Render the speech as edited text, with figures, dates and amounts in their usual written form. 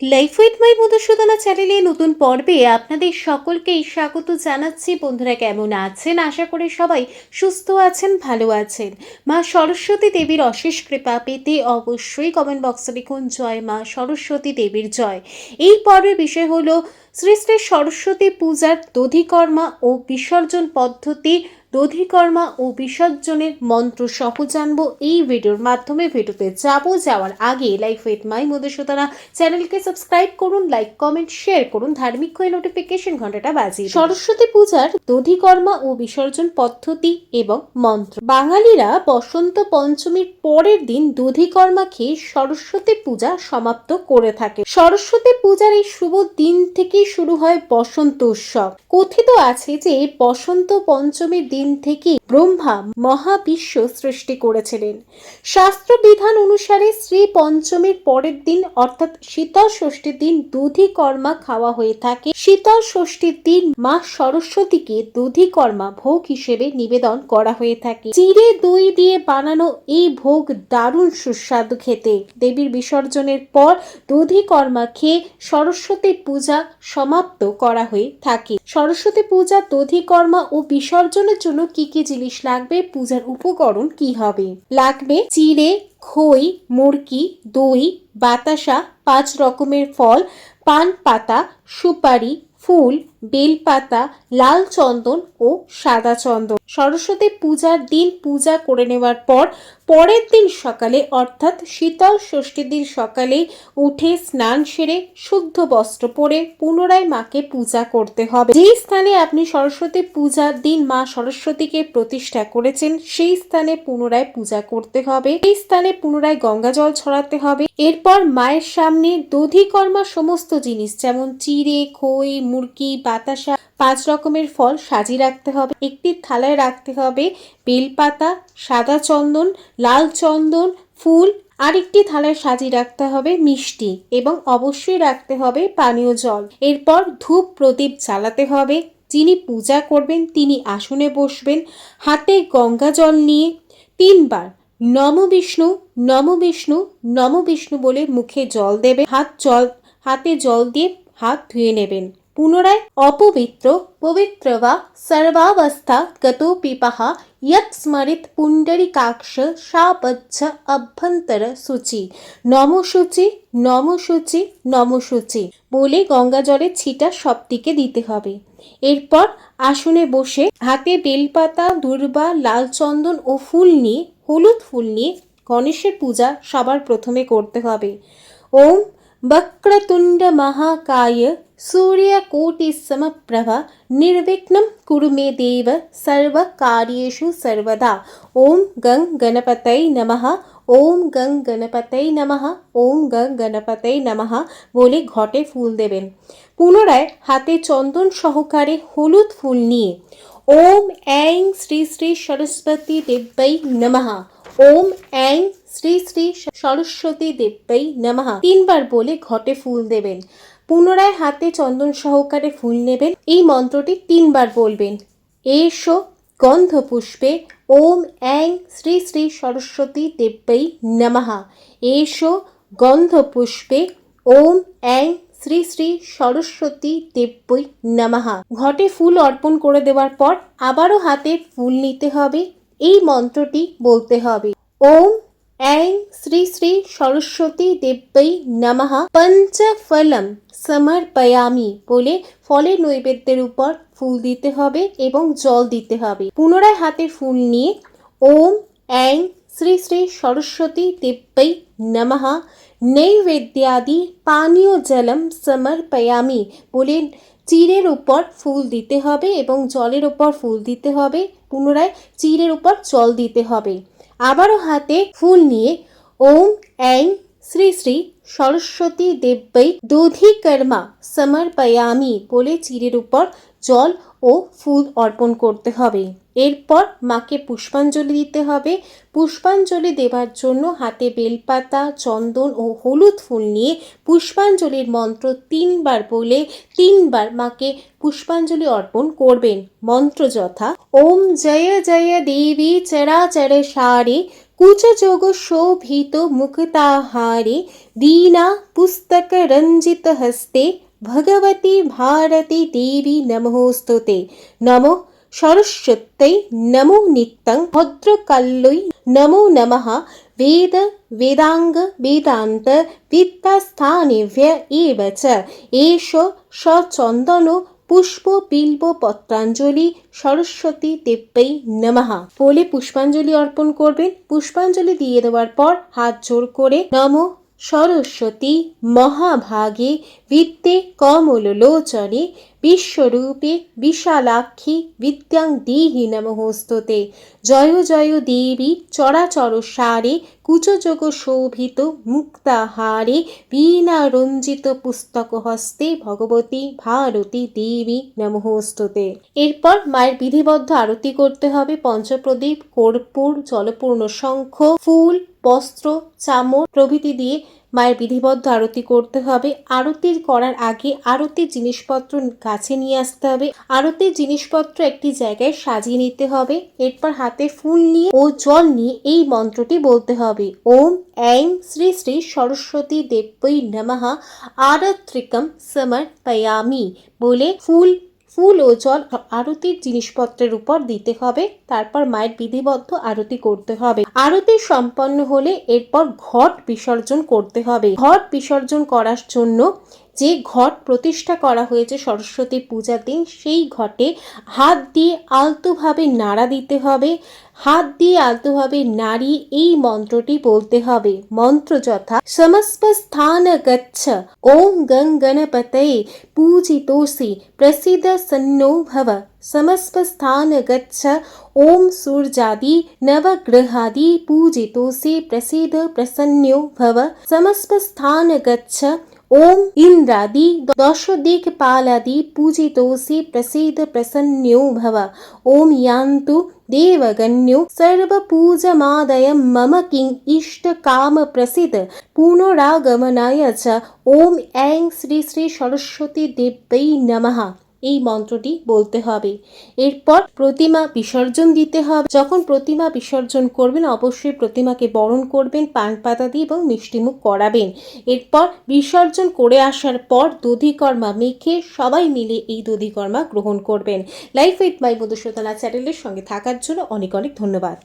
Life with my Madhusudana চ্যানেলে নতুন পর্বে আপনাদের সকলকেই স্বাগত জানাচ্ছি। বন্ধুরা, কেমন আছেন? আশা করি সবাই সুস্থ আছেন, ভালো আছেন। মা সরস্বতী দেবীর অশেষ কৃপা পেতে অবশ্যই কমেন্ট বক্সে লিখুন জয় মা সরস্বতী দেবীর জয়। এই পর্বের বিষয় হলো শ্রী শ্রী সরস্বতী পূজার দধিকর্মা ও বিসর্জন পদ্ধতি। দধিকর্মা ও বিসর্জনের মন্ত্র সহ জানবো এই ভিডিওর মাধ্যমে। ভিডিওতে যাওয়ার আগে লাইফ উইথ মাই মধুসূদনা চ্যানেলকে সাবস্ক্রাইব করুন, লাইক কমেন্ট শেয়ার করুন, ধার্মিক হয়ে নোটিফিকেশন ঘন্টাটা বাজিয়ে দিন। সরস্বতী পূজার দধিকর্মা ও বিসর্জন পদ্ধতি এবং মন্ত্র। বাঙালিরা বসন্ত পঞ্চমীর পরের দিন দধিকর্মা খেয়ে সরস্বতী পূজা সমাপ্ত করে থাকে। সরস্বতী পূজার এই শুভ দিন থেকেই শুরু হয় বসন্ত উৎসব। কথিত আছে যে বসন্ত পঞ্চমীর দিন থেকে ব্রহ্মা মহাবিশ্ব সৃষ্টি করেছিলেন। শাস্ত্র বিধান অনুসারে শ্রী পঞ্চমীর পরের দিন অর্থাৎ শীতল ষষ্ঠীর দিন দধিকর্মা খাওয়া হয়ে থাকে। শীতল ষষ্ঠীর দিন মা সরস্বতীকে দধিকর্মা ভোগ হিসেবে নিবেদন করা হয়ে থাকে। চিড়ে দই দিয়ে বানানো এই ভোগ দারুণ সুস্বাদু খেতে। দেবীর বিসর্জনের পর দধিকর্মা খেয়ে সরস্বতী পূজা সমাপ্ত করা হয়ে থাকে। সরস্বতী পূজা দধিকর্মা ও বিসর্জনের জন্য কি কি জিনিস লাগবে, পূজার উপকরণ কি হবে? লাগবে চিড়ে, খই, মুরকি, দই, বাতাসা, 5 রকমের ফল, পান পাতা, সুপারি, ফুল, বেলপাতা, লাল চন্দন ও সাদা চন্দন। সরস্বতী পূজার দিন পূজা করে নেওয়ার পর পরের দিন সকালে অর্থাৎ শীতল ষষ্ঠীর দিন সকালে উঠে স্নান সেরে শুদ্ধ বস্ত্র পরে পুনরায় মাকে পূজা করতে হবে। যে স্থানে আপনি সরস্বতী পূজার দিন মা সরস্বতীকে প্রতিষ্ঠা করেছেন সেই স্থানে পুনরায় পূজা করতে হবে। এই স্থানে পুনরায় গঙ্গা জল ছড়াতে হবে। এরপর মায়ের সামনে দধিকর্মা সমস্ত জিনিস যেমন চিড়ে, খই, মুরকি, বাতাসা, 5 রকমের ফল সাজিয়ে রাখতে হবে। একটি থালায় রাখতে হবে বেলপাতা, সাদা চন্দন, লাল চন্দন, ফুল। আরেকটি থালায় সাজিয়ে রাখতে হবে মিষ্টি এবং অবশ্যই রাখতে হবে পানীয় জল। এরপর ধূপ প্রদীপ জ্বালাতে হবে। যিনি পূজা করবেন তিনি আসনে বসবেন, হাতে গঙ্গা জল নিয়ে 3 বার নম বিষ্ণু নম বিষ্ণু নম বিষ্ণু বলে মুখে জল দেবে। হাতে জল দিয়ে হাত ধুয়ে নেবেন। পুনরায় অপবিত্র পবিত্র বা সর্বাবস্থা গতো পিপাহা यत् स्मरित पुंडरीकाक्ष शाबच्छ अभ्यंतर सूचि नमो सूचि नमो सूचि नमो सूचि বলে গঙ্গা জলের ছিটা সব দিকে দিতে হবে। এরপর আসনে বসে হাতে বেলপাতা, দূর্বা, লাল চন্দন ও ফুল নিয়ে হলুদ ফুল নিয়ে গণেশের পূজা সবার প্রথমে করতে হবে। ওম वक्रतुंड महाकाय सूर्यकोटि समप्रभा निर्विघ्नं कुरु मे देव सर्वकार्येषु सर्वदा। ओम गं गणपतये नमः ओम गं गणपतये नमः ओम गं गणपतये नमः বলে ঘটে ফুল দেবেন। পুনরায় হাতে চন্দন সহকারে হলুদ ফুল নিয়ে ওম ऐं শ্রী শ্রী সরস্বতী দেব্যৈ নমঃ ওম ऐं শ্রী শ্রী সরস্বতী দেব্যৈ নমঃ 3 বার বলে ঘটে ফুল দেবেন। পুনরায় হাতে চন্দন সহকারে ফুল নেবেন। এই মন্ত্রটি 3 বার বলবেন। এসো গন্ধ পুষ্পে ওম ऐं শ্রী শ্রী সরস্বতী দেব্যৈ নমঃ এসো গন্ধ পুষ্পে ওম ऐं শ্রী শ্রী সরস্বতী দেব্যৈ নমঃ। ঘটে ফুল অর্পণ করে দেওয়ার পর আবারও হাতে ফুল নিতে হবে। এই মন্ত্রটি বলতে হবে। ওম ऐं শ্রী শ্রী সরস্বতী দেব্যৈ নমঃ পঞ্চফলম সমর্পয়ামি বলে ফলের নৈবেদ্যের উপর ফুল দিতে হবে এবং জল দিতে হবে। পুনরায় হাতে ফুল নিয়ে ওম ऐं শ্রী শ্রী সরস্বতী দেব্যৈ নমঃ নৈবেদ্যাদি পানীয় জলম সমর্পয়ামি বলে চিড়ের উপর ফুল দিতে হবে এবং জলের উপর ফুল দিতে হবে। পুনরায় চিড়ের উপর জল দিতে হবে। আবারও হাতে ফুল নিয়ে ওম ऐं শ্রী শ্রী সরস্বতী দেব্যৈ দধিকর্মা সমর্পয়ামি বলে চিড়ের উপর জল ও ফুল অর্পণ করতে হবে। এরপর মাকে পুষ্পাঞ্জলি দিতে হবে। পুষ্পাঞ্জলি দেওয়ার জন্য হাতে বেলপাতা, চন্দন ও হলুদ ফুল নিয়ে পুষ্পাঞ্জলির মন্ত্র 3 বার বলে 3 বার মাকে পুষ্পাঞ্জলি অর্পণ করবেন। মন্ত্র যথা ওম জয় জয় দেবী চরাচর সারে कुचजोग शोभित मुक्ताहारे दीना पुस्तक रंजित हस्ते भगवती भारती देवी नमोस्तुते। नमो सरस्वत्यै नमो नित्यं भद्रकाल्यै नमो नमः। वेद वेदांग वेदांत विद्यास्थानेभ्य एव च एष सचन्दन পুষ্প বিল্ব পত্রাঞ্জলি সরস্বতী দেব্যৈ নমঃ বলে পুষ্পাঞ্জলি অর্পণ করবেন। পুষ্পাঞ্জলি দিয়ে দেওয়ার পর হাত জোর করে নমো সরস্বতী মহাভাগে বিদ্যে কমললোচনে বিশ্বরূপে বিশালাক্ষী বিদ্যাং দেহি নমোস্তুতে। জয় জয় দেবী চরাচর সারে কুচযোগ শোভিত মুক্তাহারে বীণা রঞ্জিত পুস্তক হস্তে ভগবতী ভারতী দেবী নমোস্তুতে। এরপর মায়ের বিধিবদ্ধ আরতি করতে হবে। পঞ্চপ্রদীপ, কর্পূর, জলপূর্ণ শঙ্খ, ফুল, বস্ত্র, চামর প্রভৃতি দিয়ে মায়ের বিধিবদ্ধ আরতি করতে হবে। আরতির করার আগে আরতির জিনিসপত্র কাছে নিয়ে আসতে হবে। আরতির জিনিসপত্র একটি জায়গায় সাজিয়ে নিতে হবে। এরপর হাতে ফুল নিয়ে ও জল নিয়ে এই মন্ত্রটি বলতে হবে। ওম ऐं শ্রী শ্রী সরস্বতী দেব্যৈ নমঃ আরত্রিকম সমর্পয়ামি বলে ফুল ও জল আরতির জিনিসপত্রের উপর দিতে হবে। তারপর মায়ের বিধিবদ্ধ আরতি করতে হবে। আরতি সম্পন্ন হলে এরপর ঘট বিসর্জন করতে হবে। ঘট বিসর্জন করার জন্য যে ঘট প্রতিষ্ঠা করা হয়েছে সরস্বতী পূজার দিন, সেই ঘটে হাত দিয়ে আলতোভাবে নাড়া দিতে হবে। হাত দিয়ে আলতোভাবে নাড়িয়ে এই মন্ত্রটি বলতে হবে। মন্ত্র যথা সমস্ত স্থান গচ্ছ ওম গং গণপতয়ে पूजितोऽसि प्रसीद सन्नो भव। समस्त स्थान गच्छ ओम सूर्यादि नवग्रहादि पूजितोऽसि प्रसीद प्रसन्नो भव। समस्त स्थान गच्छ ओम इंद्रादि दश दिक्पालादि पूजितोऽसि प्रसीद प्रसन्नो भव। ओम यान्तु देवगण्यो सर्वपूजमादय मम किं इष्ट काम प्रसीद पुनरागमनाय च ओम ऐं শ্রী শ্রী সরস্বতী দেব্যৈ নমঃ এই মন্ত্রটি বলতে হবে। এরপর প্রতিমা বিসর্জন দিতে হবে। যখন প্রতিমা বিসর্জন করবেন অবশ্যই প্রতিমাকে বরণ করবেন পান পাতা দিয়ে এবং মিষ্টিমুখ করাবেন। এরপর বিসর্জন করে আসার পর দধিকর্মা মেখে সবাই মিলে এই দধিকর্মা গ্রহণ করবেন। লাইফ উইথ মাই মধুসূদনা চ্যানেলের সঙ্গে থাকার জন্য অনেক অনেক ধন্যবাদ।